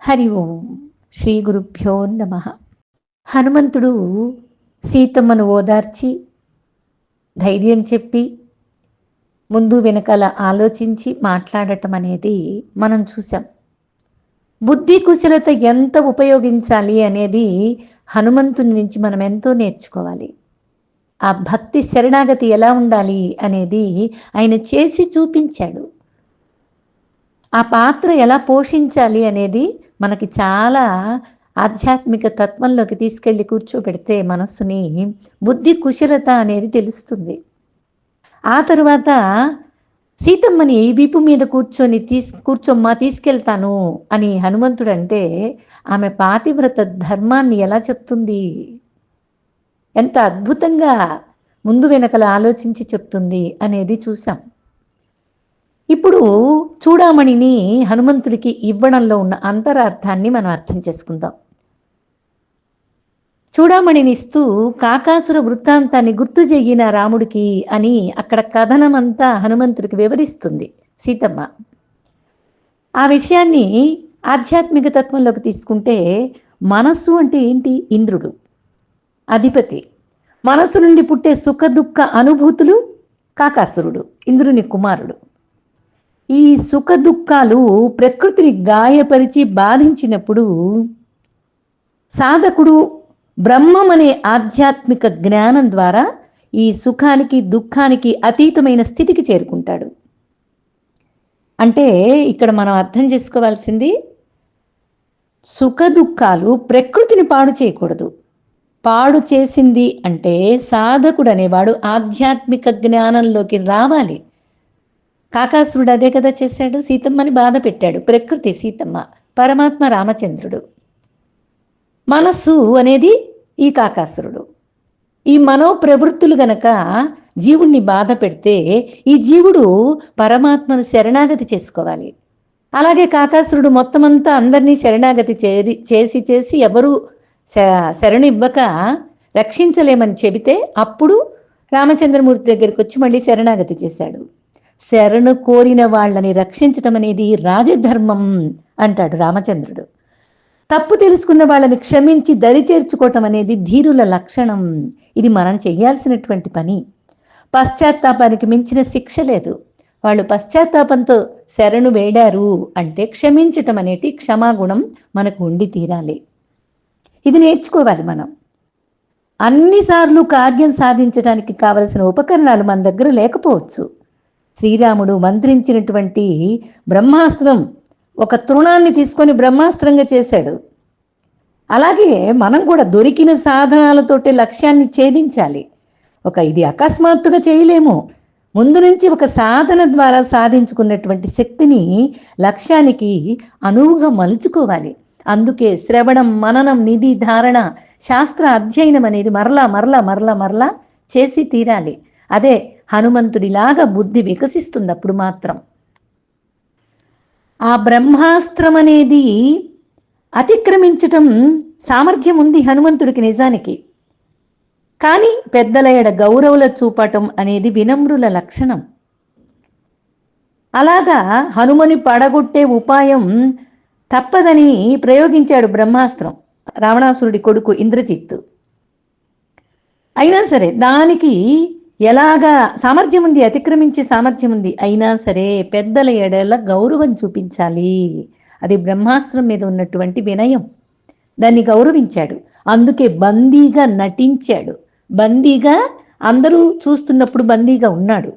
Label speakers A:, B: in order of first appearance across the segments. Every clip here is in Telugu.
A: హరి ఓం శ్రీ గురుభ్యో నమ. హనుమంతుడు సీతమ్మను ఓదార్చి ధైర్యం చెప్పి ముందు వెనకాల ఆలోచించి మాట్లాడటం అనేది మనం చూసాం. బుద్ధి కుశలత ఎంత ఉపయోగించాలి అనేది హనుమంతుని నుంచి మనం ఎంతో నేర్చుకోవాలి. ఆ భక్తి శరణాగతి ఎలా ఉండాలి అనేది ఆయన చేసి చూపించాడు. ఆ పాత్ర ఎలా పోషించాలి అనేది మనకి చాలా ఆధ్యాత్మిక తత్వంలోకి తీసుకెళ్ళి కూర్చోబెడితే మనస్సుని బుద్ధి కుశలత అనేది తెలుస్తుంది. ఆ తరువాత సీతమ్మని వీపు మీద కూర్చోమ్మా తీసుకెళ్తాను అని హనుమంతుడు అంటే ఆమె పాతివ్రత ధర్మాన్ని ఎలా చెప్తుంది, ఎంత అద్భుతంగా ముందు వెనకల ఆలోచించి చెప్తుంది అనేది చూసాం. ఇప్పుడు చూడామణిని హనుమంతుడికి ఇవ్వడంలో ఉన్న అంతరార్థాన్ని మనం అర్థం చేసుకుందాం. చూడామణిని ఇస్తూ కాకాసుర వృత్తాంతాన్ని గుర్తు చెయ్యిన రాముడికి అని అక్కడ కథనమంతా హనుమంతుడికి వివరిస్తుంది సీతమ్మ. ఆ విషయాన్ని ఆధ్యాత్మిక తత్వంలోకి తీసుకుంటే మనస్సు అంటే ఏంటి? ఇంద్రుడు అధిపతి. మనస్సు నుండి పుట్టే సుఖ దుఃఖ అనుభూతులు కాకాసురుడు, ఇంద్రుని కుమారుడు. ఈ సుఖ దుఃఖాలు ప్రకృతిని గాయపరిచి బాధించినప్పుడు సాధకుడు బ్రహ్మం అనే ఆధ్యాత్మిక జ్ఞానం ద్వారా ఈ సుఖానికి దుఃఖానికి అతీతమైన స్థితికి చేరుకుంటాడు. అంటే ఇక్కడ మనం అర్థం చేసుకోవాల్సింది, సుఖ దుఃఖాలు ప్రకృతిని పాడు చేయకూడదు. పాడు చేసింది అంటే సాధకుడు అనేవాడు ఆధ్యాత్మిక జ్ఞానంలోకి రావాలి. కాకాసురుడు అదే కదా చేశాడు, సీతమ్మని బాధ పెట్టాడు. ప్రకృతి సీతమ్మ, పరమాత్మ రామచంద్రుడు. మనస్సు అనేది ఈ కాకాసురుడు. ఈ మనోప్రవృత్తులు గనక జీవుణ్ణి బాధ పెడితే ఈ జీవుడు పరమాత్మను శరణాగతి చేసుకోవాలి. అలాగే కాకాసురుడు మొత్తం అంతా అందరినీ శరణాగతి చేసి ఎవరు శరణు ఇవ్వక రక్షించలేమని చెబితే అప్పుడు రామచంద్రమూర్తి దగ్గరికి వచ్చి మళ్ళీ శరణాగతి చేశాడు. శరణు కోరిన వాళ్ళని రక్షించటం అనేది రాజధర్మం అంటాడు రామచంద్రుడు. తప్పు తెలుసుకున్న వాళ్ళని క్షమించి దరి చేర్చుకోవటం అనేది ధీరుల లక్షణం. ఇది మనం చెయ్యాల్సినటువంటి పని. పశ్చాత్తాపానికి మించిన శిక్ష లేదు. వాళ్ళు పశ్చాత్తాపంతో శరణు వేడారు అంటే క్షమించటం అనేది క్షమాగుణం మనకు ఉండి తీరాలి. ఇది నేర్చుకోవాలి మనం. అన్నిసార్లు కార్యం సాధించడానికి కావలసిన ఉపకరణాలు మన దగ్గర లేకపోవచ్చు. శ్రీరాముడు మంత్రించినటువంటి బ్రహ్మాస్త్రం ఒక తృణాన్ని తీసుకొని బ్రహ్మాస్త్రంగా చేశాడు. అలాగే మనం కూడా దొరికిన సాధనాలతోటి లక్ష్యాన్ని ఛేదించాలి. ఇది అకస్మాత్తుగా చేయలేము. ముందు నుంచి ఒక సాధన ద్వారా సాధించుకున్నటువంటి శక్తిని లక్ష్యానికి అనువుగా మలుచుకోవాలి. అందుకే శ్రవణం, మననం, నిధి ధారణ, శాస్త్ర అధ్యయనం అనేది మరలా మరలా మరలా మరలా చేసి తీరాలి. అదే హనుమంతుడిలాగా బుద్ధి వికసిస్తుంది. అప్పుడు మాత్రం ఆ బ్రహ్మాస్త్రం అనేది అతిక్రమించటం సామర్థ్యం ఉంది హనుమంతుడికి నిజానికి. కానీ పెద్దల ఎడ గౌరవుల చూపటం అనేది వినమ్రుల లక్షణం. అలాగా హనుమని పడగొట్టే ఉపాయం తప్పదని ప్రయోగించాడు బ్రహ్మాస్త్రం రావణాసురుడి కొడుకు ఇంద్రజిత్తు. అయినా సరే దానికి ఎలాగా సామర్థ్యం ఉంది, అతిక్రమించే సామర్థ్యం ఉంది. అయినా సరే పెద్దల ఎడల గౌరవం చూపించాలి. అది బ్రహ్మాస్త్రం మీద ఉన్నటువంటి వినయం. దాన్ని గౌరవించాడు. అందుకే బందీగా నటించాడు. బందీగా అందరూ చూస్తున్నప్పుడు బందీగా ఉన్నాడు.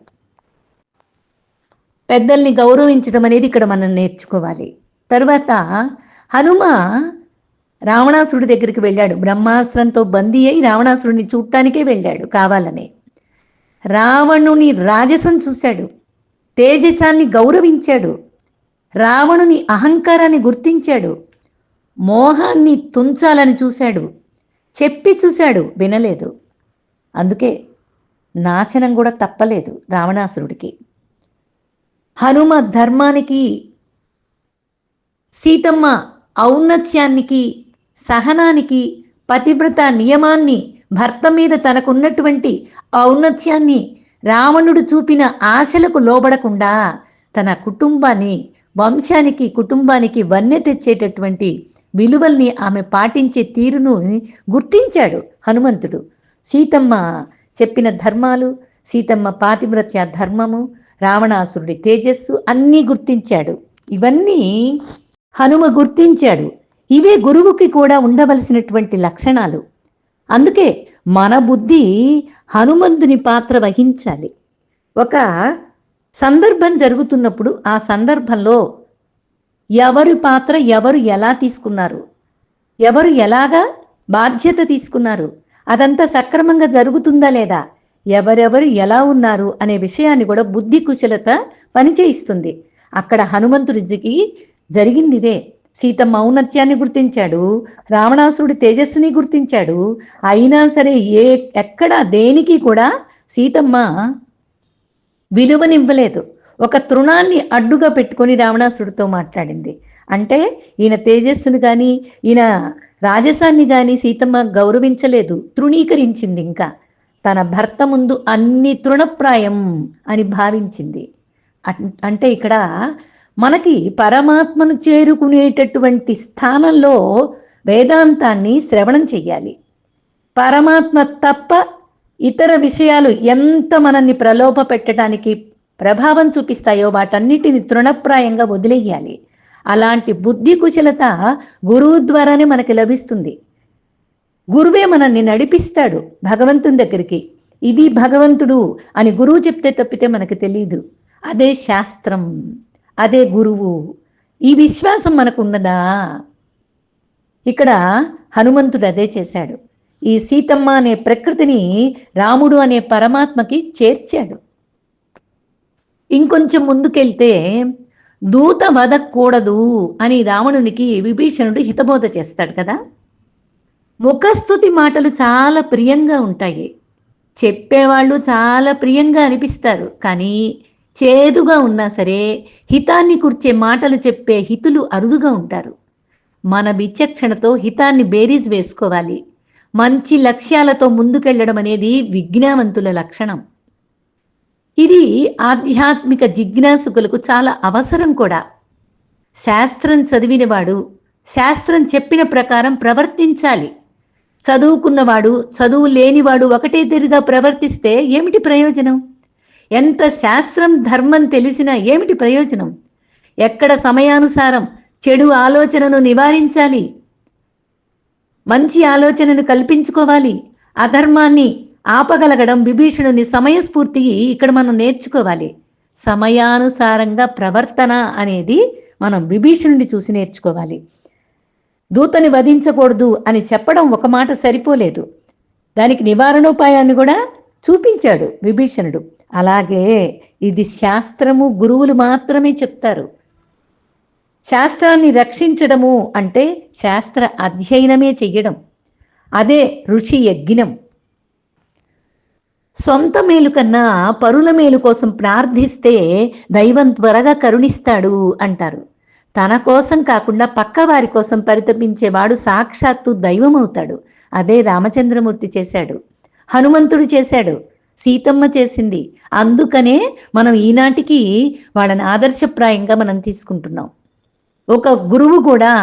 A: పెద్దల్ని గౌరవించడం అనేది ఇక్కడ మనం నేర్చుకోవాలి. తరువాత హనుమ రావణాసురుడి దగ్గరికి వెళ్ళాడు. బ్రహ్మాస్త్రంతో బందీ అయి రావణాసురుడిని చూడటానికే వెళ్ళాడు కావాలని. రావణుని రాజసం చూశాడు, తేజసాన్ని గౌరవించాడు, రావణుని అహంకారాన్ని గుర్తించాడు, మోహాన్ని తుంచాలని చూశాడు, చెప్పి చూశాడు, వినలేదు. అందుకే నాశనం కూడా తప్పలేదు రావణాసురుడికి. హనుమ ధర్మానికి, సీతమ్మ ఔన్నత్యానికి, సహనానికి, పతివ్రత నియమాన్ని, భర్త మీద తనకున్నటువంటి ఔన్నత్యాన్ని, రావణుడు చూపిన ఆశలకు లోబడకుండా తన కుటుంబాన్ని వంశానికి కుటుంబానికి వన్నె తెచ్చేటటువంటి విలువల్ని ఆమె పాటించే తీరును గుర్తించాడు హనుమంతుడు. సీతమ్మ చెప్పిన ధర్మాలు, సీతమ్మ పాతివ్రత్య ధర్మము, రావణాసురుడి తేజస్సు అన్నీ గుర్తించాడు. ఇవన్నీ హనుమ గుర్తించాడు. ఇవే గురువుకి కూడా ఉండవలసినటువంటి లక్షణాలు. అందుకే మన బుద్ధి హనుమంతుని పాత్ర వహించాలి. ఒక సందర్భం జరుగుతున్నప్పుడు ఆ సందర్భంలో ఎవరి పాత్ర ఎవరు ఎలా తీసుకున్నారు, ఎవరు ఎలాగా బాధ్యత తీసుకున్నారు, అదంతా సక్రమంగా జరుగుతుందా లేదా, ఎవరెవరు ఎలా ఉన్నారు అనే విషయాన్ని కూడా బుద్ధి కుశలత పనిచేయిస్తుంది. అక్కడ హనుమంతుడికి జరిగింది ఇదే. సీతమ్మ ఔన్నత్యాన్ని గుర్తించాడు, రావణాసురుడి తేజస్సుని గుర్తించాడు. అయినా సరే ఎక్కడ దేనికి కూడా సీతమ్మ విలువనివ్వలేదు. ఒక తృణాన్ని అడ్డుగా పెట్టుకొని రావణాసుడితో మాట్లాడింది. అంటే ఈయన తేజస్సుని కానీ ఈయన రాజసాన్ని కానీ సీతమ్మ గౌరవించలేదు, తృణీకరించింది. ఇంకా తన భర్త ముందు అన్ని తృణప్రాయం అని భావించింది. అంటే ఇక్కడ మనకి పరమాత్మను చేరుకునేటటువంటి స్థానంలో వేదాంతాన్ని శ్రవణం చెయ్యాలి. పరమాత్మ తప్ప ఇతర విషయాలు ఎంత మనల్ని ప్రలోభ పెట్టడానికి ప్రభావం చూపిస్తాయో వాటన్నిటిని తృణప్రాయంగా వదిలేయాలి. అలాంటి బుద్ధి కుశలత గురువు ద్వారానే మనకి లభిస్తుంది. గురువే మనల్ని నడిపిస్తాడు భగవంతుని దగ్గరికి. ఇది భగవంతుడు అని గురువు చెప్తే తప్పితే మనకు తెలియదు. అదే శాస్త్రం, అదే గురువు. ఈ విశ్వాసం మనకు ఉన్నదా? ఇక్కడ హనుమంతుడు అదే చేశాడు. ఈ సీతమ్మ అనే ప్రకృతిని రాముడు అనే పరమాత్మకి చేర్చాడు. ఇంకొంచెం ముందుకెళ్తే దూత వదకూడదు అని రావణునికి విభీషణుడు హితబోధ చేస్తాడు కదా. ముఖస్తుతి మాటలు చాలా ప్రియంగా ఉంటాయి, చెప్పేవాళ్ళు చాలా ప్రియంగా అనిపిస్తారు. కానీ చేదుగా ఉన్నా సరే హితాన్ని కూర్చే మాటలు చెప్పే హితులు అరుదుగా ఉంటారు. మన విచక్షణతో హితాన్ని బేరీజ్ వేసుకోవాలి. మంచి లక్ష్యాలతో ముందుకెళ్ళడం అనేది విజ్ఞానవంతుల లక్షణం. ఇది ఆధ్యాత్మిక జిజ్ఞాసుకులకు చాలా అవసరం కూడా. శాస్త్రం చదివినవాడు శాస్త్రం చెప్పిన ప్రకారం ప్రవర్తించాలి. చదువుకున్నవాడు చదువు లేనివాడు ఒకటే తీరుగా ప్రవర్తిస్తే ఏమిటి ప్రయోజనం? ఎంత శాస్త్రం ధర్మం తెలిసినా ఏమిటి ప్రయోజనం? ఎక్కడ సమయానుసారం చెడు ఆలోచనను నివారించాలి, మంచి ఆలోచనను కల్పించుకోవాలి, అధర్మాన్ని ఆపగలగడం విభీషణుని సమయస్ఫూర్తి ఇక్కడ మనం నేర్చుకోవాలి. సమయానుసారంగా ప్రవర్తన అనేది మనం విభీషణుని చూసి నేర్చుకోవాలి. దూతని వధించకూడదు అని చెప్పడం ఒక మాట సరిపోలేదు, దానికి నివారణోపాయాన్ని కూడా చూపించాడు విభీషణుడు. అలాగే ఇది శాస్త్రము గురువులు మాత్రమే చెప్తారు. శాస్త్రాన్ని రక్షించడము అంటే శాస్త్ర అధ్యయనమే చెయ్యడం, అదే ఋషి యజ్ఞం. సొంత మేలు కన్నా పరుల మేలు కోసం ప్రార్థిస్తే దైవం త్వరగా కరుణిస్తాడు అంటారు. తన కోసం కాకుండా పక్క వారి కోసం పరితపించేవాడు సాక్షాత్తు దైవం అవుతాడు. అదే రామచంద్రమూర్తి చేశాడు, హనుమంతుడు చేశాడు, సీతమ్మ చేసింది. అందుకనే మనం ఈనాటికి వాళ్ళని ఆదర్శప్రాయంగా మనం తీసుకుంటున్నాం. ఒక గురువు కూడా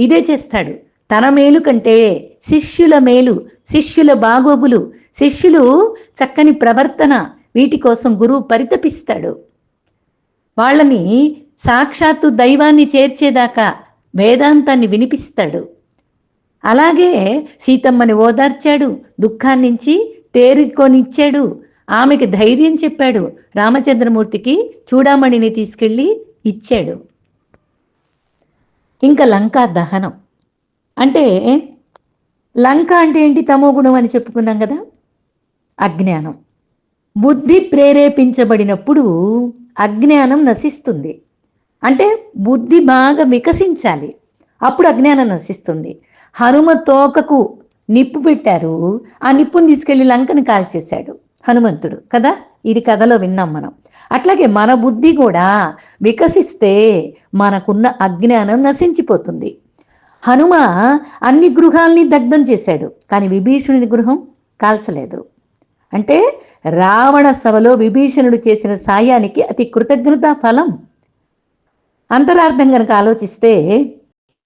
A: ఇదే చేస్తాడు. తన మేలు కంటే శిష్యుల మేలు, శిష్యుల బాగోగులు, శిష్యులు చక్కని ప్రవర్తన, వీటి కోసం గురువు పరితపిస్తాడు. వాళ్ళని సాక్షాత్తు దైవాన్ని చేర్చేదాకా వేదాంతాన్ని వినిపిస్తాడు. అలాగే సీతమ్మని ఓదార్చాడు, దుఃఖాన్నించి తేరుకొనిచ్చాడు, ఆమెకి ధైర్యం చెప్పాడు. రామచంద్రమూర్తికి చూడామణిని తీసుకెళ్ళి ఇచ్చాడు. ఇంకా లంకా దహనం అంటే, లంక అంటే ఏంటి? తమోగుణం అని చెప్పుకున్నాం కదా. అజ్ఞానం. బుద్ధి ప్రేరేపించబడినప్పుడు అజ్ఞానం నశిస్తుంది. అంటే బుద్ధి బాగా వికసించాలి, అప్పుడు అజ్ఞానం నశిస్తుంది. హనుమ తోకకు నిప్పు పెట్టారు, ఆ నిప్పుని తీసుకెళ్ళి లంకను కాల్చేశాడు హనుమంతుడు కదా. ఇది కథలో విన్నాం మనం. అట్లాగే మన బుద్ధి కూడా వికసిస్తే మనకున్న అజ్ఞానం నశించిపోతుంది. హనుమ అన్ని గృహాల్ని దగ్ధం చేశాడు, కానీ విభీషణుని గృహం కాల్చలేదు. అంటే రావణ సభలో విభీషణుడు చేసిన సాయానికి అతి కృతజ్ఞతా ఫలం. అంతరార్థం కనుక ఆలోచిస్తే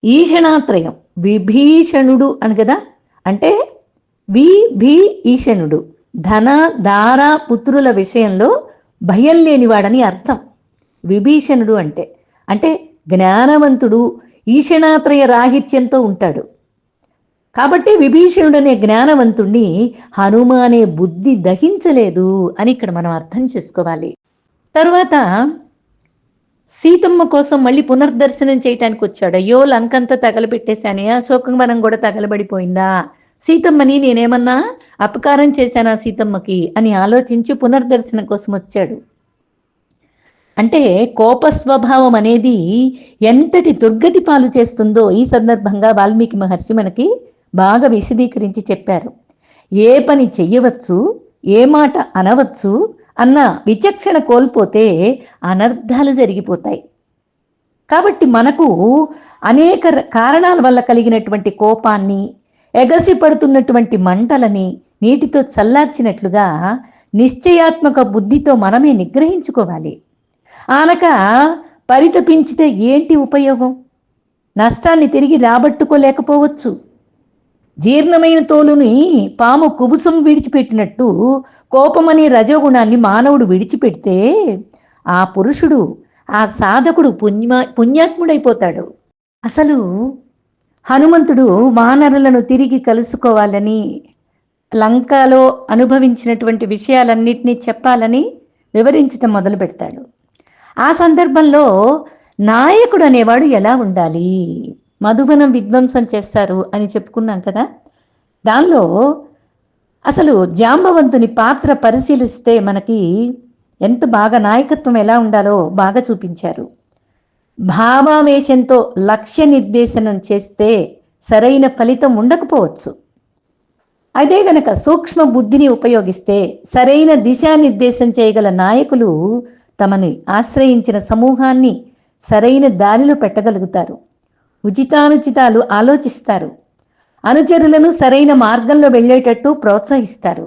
A: ఈషణాత్రయం విభీషణుడు అని కదా, అంటే ఈషణుడు ధన దార పుత్రుల విషయంలో భయం లేనివాడని అర్థం. విభీషణుడు అంటే అంటే జ్ఞానవంతుడు, ఈషణాత్రయ రాహిత్యంతో ఉంటాడు. కాబట్టి విభీషణుడనే జ్ఞానవంతుణ్ణి హనుమ అనే బుద్ధి దహించలేదు అని ఇక్కడ మనం అర్థం చేసుకోవాలి. తరువాత సీతమ్మ కోసం మళ్ళీ పునర్దర్శనం చేయటానికి వచ్చాడు. అయ్యో లంకంతా తగలబెట్టేశానే, అశోకవనం కూడా తగలబడిపోయిందా, సీతమ్మని నేనేమన్నా అపకారం చేశానా సీతమ్మకి అని ఆలోచించి పునర్దర్శనం కోసం వచ్చాడు. అంటే కోప స్వభావం అనేది ఎంతటి దుర్గతి పాలు చేస్తుందో ఈ సందర్భంగా వాల్మీకి మహర్షి మనకి బాగా విశదీకరించి చెప్పారు. ఏ పని చెయ్యవచ్చు, ఏ మాట అనవచ్చు అన్న విచక్షణ కోల్పోతే అనర్థాలు జరిగిపోతాయి. కాబట్టి మనకు అనేక కారణాల వల్ల కలిగినటువంటి కోపాన్ని, ఎగసి పడుతున్నటువంటి మంటలని నీటితో చల్లార్చినట్లుగా నిశ్చయాత్మక బుద్ధితో మనమే నిగ్రహించుకోవాలి. ఆనక పరితపించితే ఏంటి ఉపయోగం? నష్టాన్ని తిరిగి రాబట్టుకోలేకపోవచ్చు. జీర్ణమైన తోలుని పాము కుబుసం విడిచిపెట్టినట్టు కోపమనే రజోగుణాన్ని మానవుడు విడిచిపెడితే ఆ పురుషుడు, ఆ సాధకుడు పుణ్యాత్ముడైపోతాడు. అసలు హనుమంతుడు వానరులను తిరిగి కలుసుకోవాలని, లంకలో అనుభవించినటువంటి విషయాలన్నింటినీ చెప్పాలని వివరించటం మొదలు పెడతాడు. ఆ సందర్భంలో నాయకుడు అనేవాడు ఎలా ఉండాలి? మధువనం విధ్వంసం చేస్తారు అని చెప్పుకున్నాం కదా. దానిలో అసలు జాంబవంతుని పాత్ర పరిశీలిస్తే మనకి ఎంత బాగా నాయకత్వం ఎలా ఉండాలో బాగా చూపించారు. భావావేశంతో లక్ష్య నిర్దేశనం చేస్తే సరైన ఫలితం ఉండకపోవచ్చు. అదే గనక సూక్ష్మ బుద్ధిని ఉపయోగిస్తే సరైన దిశానిర్దేశం చేయగల నాయకులు తమని ఆశ్రయించిన సమూహాన్ని సరైన దారిలో పెట్టగలుగుతారు. ఉచితానుచితాలు ఆలోచిస్తారు. అనుచరులను సరైన మార్గంలో వెళ్ళేటట్టు ప్రోత్సహిస్తారు.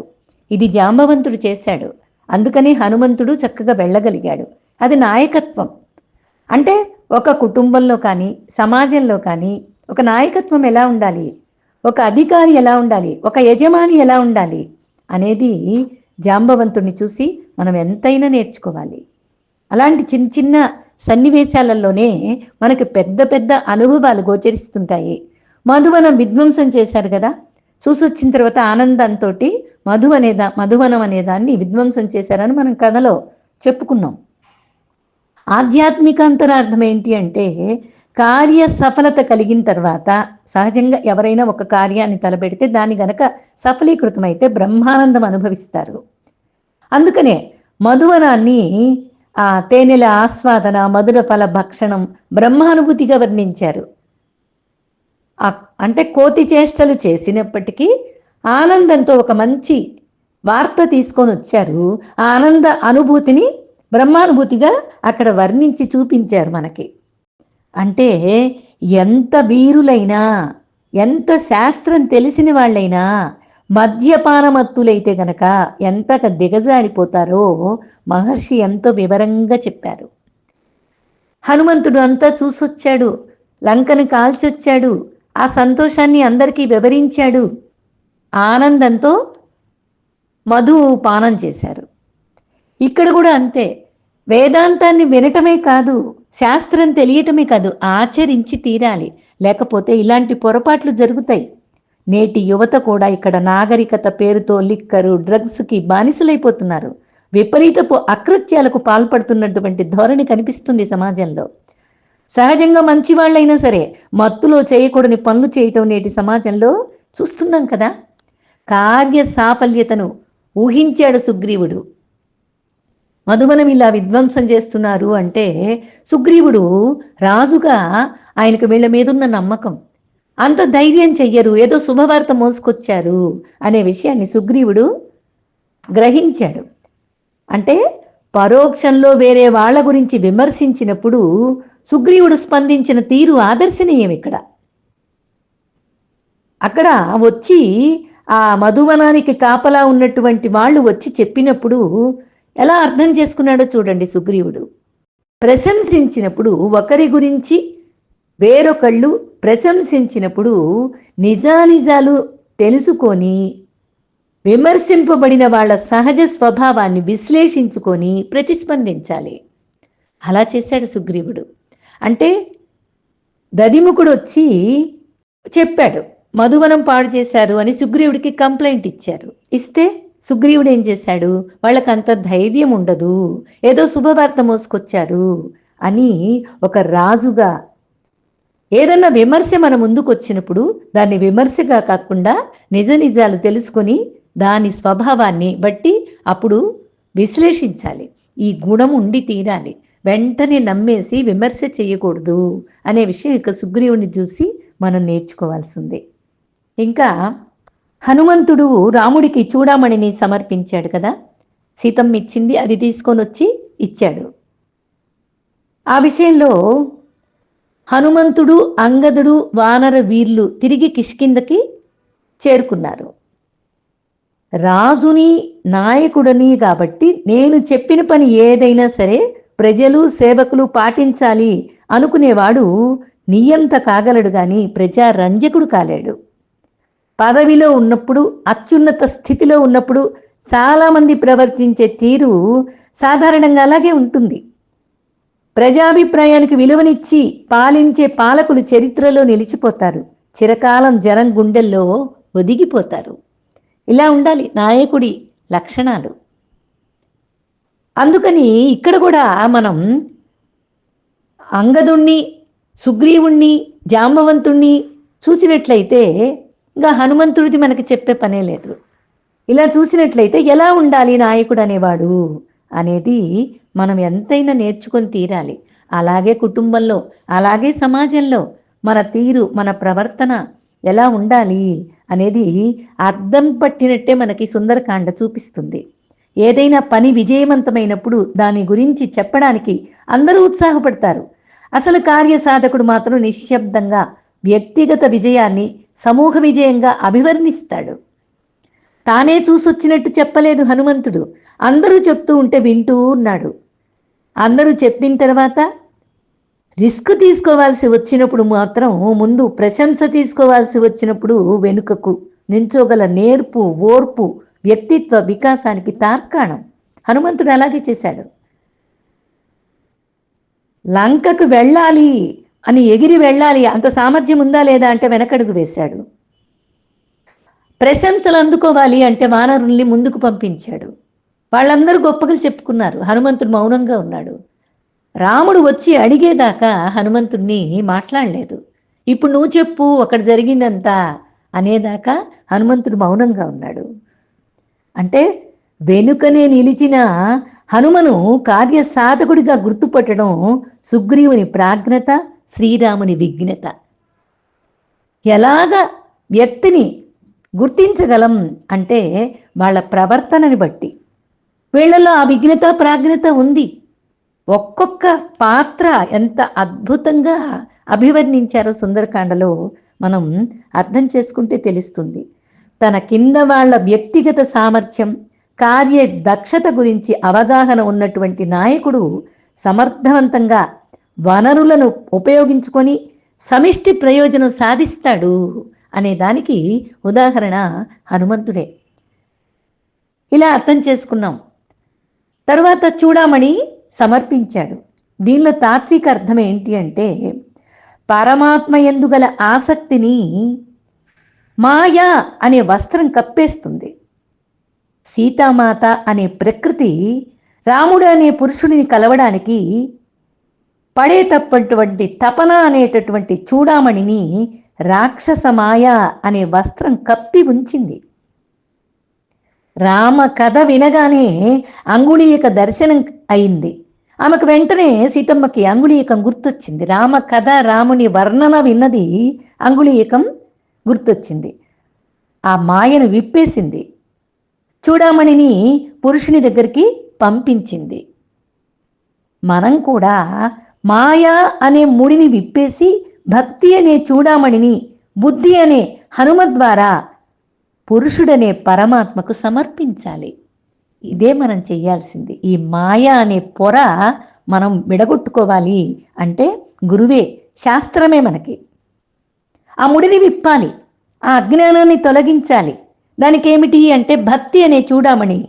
A: ఇది జాంబవంతుడు చేశాడు. అందుకని హనుమంతుడు చక్కగా వెళ్ళగలిగాడు. అది నాయకత్వం. అంటే ఒక కుటుంబంలో కానీ, సమాజంలో కానీ ఒక నాయకత్వం ఎలా ఉండాలి, ఒక అధికారి ఎలా ఉండాలి, ఒక యజమాని ఎలా ఉండాలి అనేది జాంబవంతుడిని చూసి మనం ఎంతైనా నేర్చుకోవాలి. అలాంటి చిన్న చిన్న సన్నివేశాలలోనే మనకి పెద్ద పెద్ద అనుభవాలు గోచరిస్తుంటాయి. మధువనం విధ్వంసం చేశారు కదా, చూసొచ్చిన తర్వాత ఆనందంతో మధువనం అనేదాన్ని విధ్వంసం చేశారని మనం కథలో చెప్పుకున్నాం. ఆధ్యాత్మిక అంతరార్థం ఏంటి అంటే, కార్య సఫలత కలిగిన తర్వాత సహజంగా ఎవరైనా ఒక కార్యాన్ని తలపెడితే దాన్ని గనక సఫలీకృతమైతే బ్రహ్మానందం అనుభవిస్తారు. అందుకనే మధువనాన్ని తేనెల ఆస్వాదన, మధుర ఫల భక్షణం బ్రహ్మానుభూతిగా వర్ణించారు. అంటే కోతి చేష్టలు చేసినప్పటికీ ఆనందంతో ఒక మంచి వార్త తీసుకొని వచ్చారు. ఆ ఆనంద అనుభూతిని బ్రహ్మానుభూతిగా అక్కడ వర్ణించి చూపించారు మనకి. అంటే ఎంత వీరులైనా, ఎంత శాస్త్రం తెలిసిన వాళ్ళైనా మద్యపానమత్తులైతే గనక ఎంతగా దిగజారిపోతారో మహర్షి ఎంతో వివరంగా చెప్పారు. హనుమంతుడు అంతా చూసొచ్చాడు, లంకను కాల్చొచ్చాడు, ఆ సంతోషాన్ని అందరికీ వివరించాడు. ఆనందంతో మధుపానం చేశారు. ఇక్కడ కూడా అంతే. వేదాంతాన్ని వినటమే కాదు, శాస్త్రం తెలియటమే కాదు, ఆచరించి తీరాలి. లేకపోతే ఇలాంటి పొరపాట్లు జరుగుతాయి. నేటి యువత కూడా ఇక్కడ నాగరికత పేరుతో లిక్కరు, డ్రగ్స్కి బానిసలైపోతున్నారు. విపరీతపు అకృత్యాలకు పాల్పడుతున్నటువంటి ధోరణి కనిపిస్తుంది సమాజంలో. సహజంగా మంచి వాళ్ళైనా సరే మత్తులో చేయకూడని పనులు చేయటం నేటి సమాజంలో చూస్తున్నాం కదా. కార్య సాఫల్యతను ఊహించాడు సుగ్రీవుడు. మధువనం ఇలా విధ్వంసం చేస్తున్నారు అంటే సుగ్రీవుడు రాజుగా ఆయనకు వీళ్ళ మీదున్న నమ్మకం. అంత ధైర్యం చెయ్యరు, ఏదో శుభవార్త మోసుకొచ్చారు అనే విషయాన్ని సుగ్రీవుడు గ్రహించాడు. అంటే పరోక్షంలో వేరే వాళ్ళ గురించి విమర్శించినప్పుడు సుగ్రీవుడు స్పందించిన తీరు ఆదర్శనీయం. అక్కడ వచ్చి ఆ మధువనానికి కాపలా ఉన్నటువంటి వాళ్ళు వచ్చి చెప్పినప్పుడు ఎలా అర్థం చేసుకున్నాడో చూడండి సుగ్రీవుడు. ప్రశంసించినప్పుడు, ఒకరి గురించి వేరొకళ్ళు ప్రశంసించినప్పుడు నిజానిజాలు తెలుసుకొని విమర్శింపబడిన వాళ్ళ సహజ స్వభావాన్ని విశ్లేషించుకొని ప్రతిస్పందించాలి. అలా చేశాడు సుగ్రీవుడు. అంటే దదిముఖుడు వచ్చి చెప్పాడు, మధువనం పాడు చేశారు అని సుగ్రీవుడికి కంప్లైంట్ ఇచ్చారు. ఇస్తే సుగ్రీవుడు ఏం చేశాడు, వాళ్ళకంత ధైర్యం ఉండదు, ఏదో శుభవార్త మోసుకొచ్చారు అని ఒక రాజుగా ఏదన్నా విమర్శ మన ముందుకు వచ్చినప్పుడు దాన్ని విమర్శగా కాకుండా నిజ నిజాలు తెలుసుకొని దాని స్వభావాన్ని బట్టి అప్పుడు విశ్లేషించాలి. ఈ గుణం ఉండి తీరాలి. వెంటనే నమ్మేసి విమర్శ చేయకూడదు అనే విషయం ఇక సుగ్రీవుని చూసి మనం నేర్చుకోవాల్సిందే. ఇంకా హనుమంతుడు రాముడికి చూడామణిని సమర్పించాడు కదా, సీతమ్మ ఇచ్చింది, అది తీసుకొని వచ్చి ఇచ్చాడు. ఆ విషయంలో హనుమంతుడు, అంగదుడు, వానర వీర్లు తిరిగి కిష్కిందకి చేరుకున్నారు. రాజుని నాయకుడని కాబట్టి నేను చెప్పిన పని ఏదైనా సరే ప్రజలు సేవకులు పాటించాలి అనుకునేవాడు నియంత కాగలడు కానీ ప్రజారంజకుడు కాలేడు. పదవిలో ఉన్నప్పుడు, అత్యున్నత స్థితిలో ఉన్నప్పుడు చాలామంది ప్రవర్తించే తీరు సాధారణంగా అలాగే ఉంటుంది. ప్రజాభిప్రాయానికి విలువనిచ్చి పాలించే పాలకులు చరిత్రలో నిలిచిపోతారు, చిరకాలం జనం గుండెల్లో ఒదిగిపోతారు. ఇలా ఉండాలి నాయకుడి లక్షణాలు. అందుకని ఇక్కడ కూడా మనం అంగదుణ్ణి, సుగ్రీవుణ్ణి, జాంబవంతుణ్ణి చూసినట్లయితే ఇంకా హనుమంతుడిది మనకి చెప్పే పనే లేదు. ఇలా చూసినట్లయితే ఎలా ఉండాలి నాయకుడు అనేవాడు అనేది మనం ఎంతైనా నేర్చుకొని తీరాలి. అలాగే కుటుంబంలో, అలాగే సమాజంలో మన తీరు, మన ప్రవర్తన ఎలా ఉండాలి అనేది అర్థం పట్టినట్టే మనకి సుందరకాండ చూపిస్తుంది. ఏదైనా పని విజయవంతమైనప్పుడు దాని గురించి చెప్పడానికి అందరూ ఉత్సాహపడతారు. అసలు కార్యసాధకుడు మాత్రం నిశ్శబ్దంగా వ్యక్తిగత విజయాన్ని సమూహ విజయంగా అభివర్ణిస్తాడు. తానే చూసొచ్చినట్టు చెప్పలేదు హనుమంతుడు. అందరూ చెప్తూ ఉంటే వింటూ ఉన్నాడు. అందరూ చెప్పిన తర్వాత రిస్క్ తీసుకోవాల్సి వచ్చినప్పుడు మాత్రం, ముందు ప్రశంస తీసుకోవాల్సి వచ్చినప్పుడు వెనుకకు నించోగల నేర్పు, ఓర్పు, వ్యక్తిత్వ వికాసానికి తార్కాణం. హనుమంతుడు అలాగే చేశాడు. లంకకు వెళ్ళాలి అని ఎగిరి వెళ్ళాలి, అంత సామర్థ్యం ఉందా లేదా అంటే వెనకడుగు వేశాడు. ప్రశంసలు అందుకోవాలి అంటే వానరుల్ని ముందుకు పంపించాడు. వాళ్ళందరూ గొప్పగా చెప్పుకున్నారు, హనుమంతుడు మౌనంగా ఉన్నాడు. రాముడు వచ్చి అడిగేదాకా హనుమంతుడిని మాట్లాడలేదు. ఇప్పుడు నువ్వు చెప్పు అక్కడ జరిగిందంతా అనేదాకా హనుమంతుడు మౌనంగా ఉన్నాడు. అంటే వెనుకనే నిలిచిన హనుమను కార్యసాధకుడిగా గుర్తుపట్టడం సుగ్రీవుని ప్రాజ్ఞత, శ్రీరాముని విఘ్నత. ఎలాగ వ్యక్తిని గుర్తించగలం అంటే వాళ్ళ ప్రవర్తనని బట్టి. వీళ్ళలో ఆ విఘ్నత, ప్రాజ్ఞత ఉంది. ఒక్కొక్క పాత్ర ఎంత అద్భుతంగా అభివర్ణించారో సుందరకాండలో మనం అర్థం చేసుకుంటే తెలుస్తుంది. తన కింద వాళ్ళ వ్యక్తిగత సామర్థ్యం, కార్య దక్షత గురించి అవగాహన ఉన్నటువంటి నాయకుడు సమర్థవంతంగా వనరులను ఉపయోగించుకొని సమిష్టి ప్రయోజనం సాధిస్తాడు అనే దానికి ఉదాహరణ హనుమంతుడే. ఇలా అర్థం చేసుకున్నాం. తర్వాత చూడామణి సమర్పించాడు. దీనిలో తాత్విక అర్థం ఏంటి అంటే, పరమాత్మ యందు గల ఆసక్తిని మాయా అనే వస్త్రం కప్పేస్తుంది. సీతామాత అనే ప్రకృతి రాముడు అనే పురుషుడిని కలవడానికి పడేటటువంటి తపన అనేటటువంటి చూడామణిని రాక్షస మాయ అనే వస్త్రం కప్పి ఉంచింది. రామ కథ వినగానే అంగుళీయక దర్శనం అయింది. ఆమెకు వెంటనే సీతమ్మకి అంగుళీయకం గుర్తొచ్చింది. రామ కథ, రాముని వర్ణన విన్నది అంగుళీయకం గుర్తొచ్చింది. ఆ మాయను విప్పేసింది. చూడామణిని పురుషుని దగ్గరికి పంపించింది. మనం కూడా మాయా అనే ముడిని విప్పేసి భక్తి అనే చూడామణిని, బుద్ధి అనే హనుమ ద్వారా పురుషుడనే పరమాత్మకు సమర్పించాలి. ఇదే మనం చెయ్యాల్సింది. ఈ మాయ అనే పొర మనం విడగొట్టుకోవాలి అంటే గురువే, శాస్త్రమే మనకి. ఆ ముడిని విప్పాలి, ఆ అజ్ఞానాన్ని తొలగించాలి. దానికి ఏమిటి అంటే భక్తి అనే చూడామణి.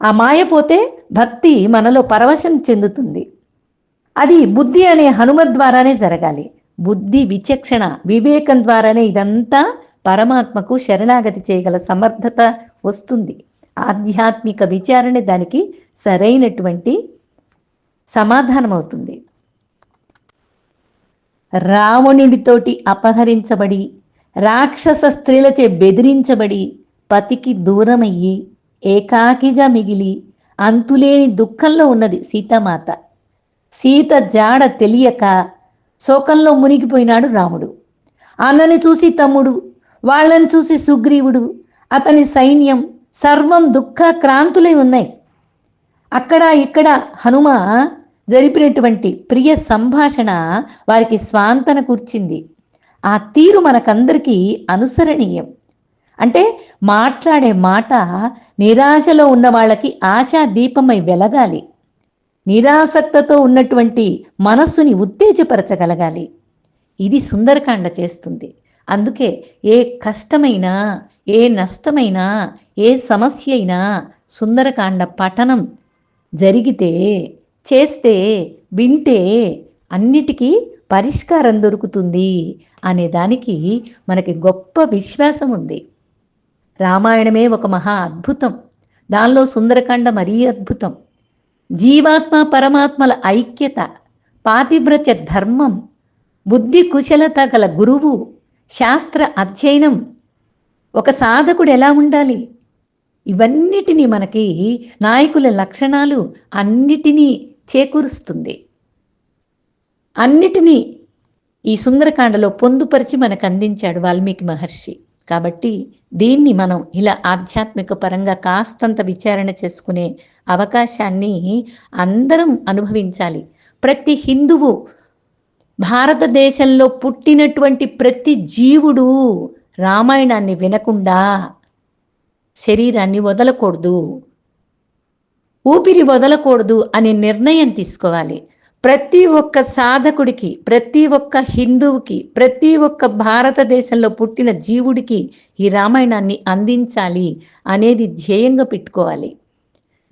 A: ఆ మాయ పోతే భక్తి మనలో పరవశం చెందుతుంది. అది బుద్ధి అనే హనుమత్ ద్వారానే జరగాలి. బుద్ధి, విచక్షణ, వివేకం ద్వారానే ఇదంతా పరమాత్మకు శరణాగతి చేయగల సమర్థత వస్తుంది. ఆధ్యాత్మిక విచారణ దానికి సరైనటువంటి సమాధానం అవుతుంది. రావణుడితోటి అపహరించబడి, రాక్షస స్త్రీలచే బెదిరించబడి, పతికి దూరమయ్యి ఏకాకిగా మిగిలి అంతులేని దుఃఖంలో ఉన్నది సీతామాత. సీత జాడ తెలియక శోకంలో మునిగిపోయినాడు రాముడు. అన్నని చూసి తమ్ముడు, వాళ్ళని చూసి సుగ్రీవుడు, అతని సైన్యం సర్వం దుఃఖ క్రాంతులై ఉన్నాయి. అక్కడ ఇక్కడ హనుమ జరిపినటువంటి ప్రియ సంభాషణ వారికి స్వాంతన కూర్చింది. ఆ తీరు మనకందరికీ అనుసరణీయం. అంటే మాట్లాడే మాట నిరాశలో ఉన్న వాళ్ళకి ఆశా దీపమై వెలగాలి. నిరాసక్తతో ఉన్నటువంటి మనస్సుని ఉత్తేజపరచగలగాలి. ఇది సుందరకాండ చేస్తుంది. అందుకే ఏ కష్టమైనా, ఏ నష్టమైనా, ఏ సమస్య అయినా సుందరకాండ పఠనం జరిగితే, చేస్తే, వింటే అన్నిటికీ పరిష్కారం దొరుకుతుంది అనే దానికి మనకి గొప్ప విశ్వాసం ఉంది. రామాయణమే ఒక మహా అద్భుతం, దానిలో సుందరకాండ మరీ అద్భుతం. జీవాత్మ పరమాత్మల ఐక్యత, పాతివ్రత్య ధర్మం, బుద్ధి కుశలత గల గురువు, శాస్త్ర అధ్యయనం, ఒక సాధకుడు ఎలా ఉండాలి, ఇవన్నిటినీ మనకి నాయకుల లక్షణాలు అన్నిటినీ చేకూరుస్తుంది. అన్నిటినీ ఈ సుందరకాండలో పొందుపరిచి మనకు అందించాడు వాల్మీకి మహర్షి. కాబట్టి దీన్ని మనం ఇలా ఆధ్యాత్మిక పరంగా కాస్తంత విచారణ చేసుకునే అవకాశాన్ని అందరం అనుభవించాలి. ప్రతి హిందువు, భారతదేశంలో పుట్టినటువంటి ప్రతి జీవుడు రామాయణాన్ని వినకుండా శరీరాన్ని వదలకూడదు, ఊపిరి వదలకూడదు అనే నిర్ణయం తీసుకోవాలి. ప్రతి ఒక్క సాధకుడికి, ప్రతి ఒక్క హిందువుకి, ప్రతి ఒక్క భారతదేశంలో పుట్టిన జీవుడికి ఈ రామాయణాన్ని అందించాలి అనేది ధ్యేయంగా పెట్టుకోవాలి.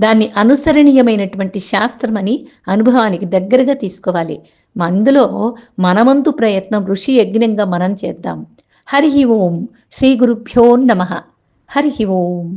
A: దాన్ని అనుసరణీయమైనటువంటి శాస్త్రమని అనుభవానికి దగ్గరగా తీసుకోవాలి. అందులో మనమంతు ప్రయత్నం ఋషి యజ్ఞంగా మనం చేద్దాం. హరి ఓం. శ్రీ గురుభ్యో నమః. హరి ఓం.